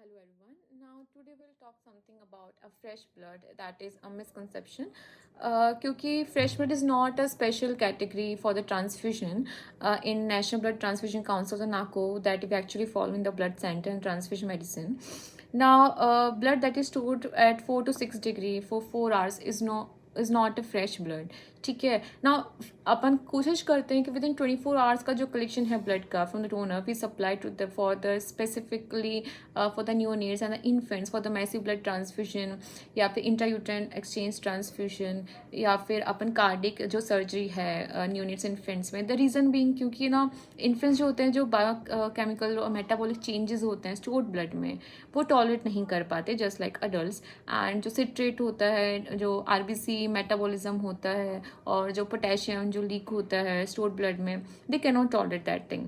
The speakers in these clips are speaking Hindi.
Hello everyone. Now today we'll talk something about a fresh blood that is a misconception. क्योंकि fresh blood is not a special category for the transfusion in National Blood Transfusion Council or NACO that we actually follow in the blood center and transfusion medicine. Now blood that is stored at 4 to 6 degree for 4 hours is not a fresh blood. ठीक है ना. अपन कोशिश करते हैं कि विद इन 24 आवर्स का जो कलेक्शन है ब्लड का from the donor we supply to the for the specifically for the neonates and the infants for the massive blood transfusion या फिर इंट्रायूट्राइन एक्सचेंज ट्रांसफ्यूजन या फिर अपन कार्डिक जो सर्जरी है न्यूनेट्स इन्फेंट्स में. द रीज़न बीइंग क्योंकि ना इन्फेंट्स जो होते हैं जो बायो केमिकल और मेटाबॉलिक चेंजेस होते हैं स्टोर्ड ब्लड में वो टॉलरेट नहीं कर पाते जस्ट लाइक अडल्ट. एंड जो सिट्रेट होता है जो आरबीसी मेटाबॉलिज्म होता है और जो पोटेशियम जो लीक होता है स्टोर्ड ब्लड में they can not tolerate that thing.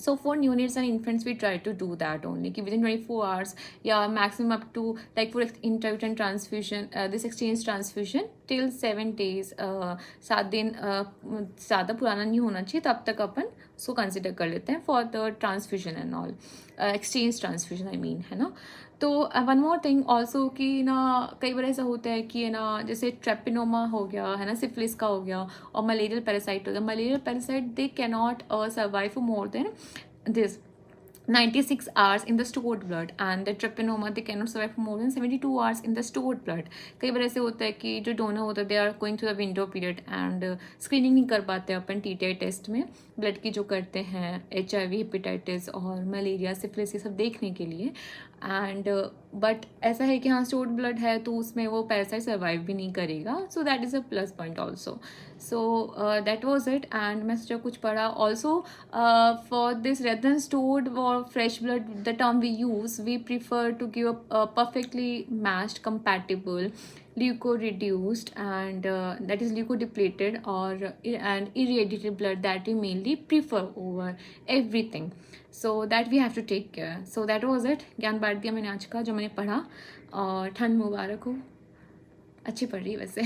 So for neonates and infants, we try to do that only. Within 24 hours, yeah, maximum up to like for intrauterine transfusion, this exchange transfusion till 7 days. 7 दिन ज़्यादा पुराना नहीं होना चाहिए तब तक अपन उसको कंसिडर कर लेते हैं for the transfusion and all exchange transfusion I mean है ना. तो वन मोर थिंग ऑल्सो कि ना कई बार ऐसा होता है कि ना जैसे ट्रेपिनोमा हो गया है ना सिफिलिस का हो गया और मलेरियल पैरासाइट हो गया. Malarial parasite they cannot survive for more than this 96 hours in the stored blood and the trypanosoma they cannot survive for more than 72 hours in the stored blood. कई बार ऐसे होता है कि जो डोनर होता है they are going through the window period and screening नहीं कर पाते अपन टीटीआई टेस्ट में ब्लड की जो करते हैं HIV हेपेटाइटिस और मलेरिया सिफिलिस ये सब देखने के लिए. एंड बट ऐसा है कि हाँ स्टोर्ड ब्लड है तो उसमें वो पैरासाइट सर्वाइव भी नहीं करेगा. So that is a plus point also. So that was it. And मैं सोचा कुछ पढ़ा also for this rather than stored or fresh blood the term we use we prefer to give a perfectly matched compatible leuco reduced and that is leukodepleted or and irradiated blood that we mainly prefer over everything. So that we have to take care. So that was it. ज्ञान बांट दिया मैंने आज का जो मैंने पढ़ा. और ठंड मुबारक हो. अच्छी पढ़ रही वैसे.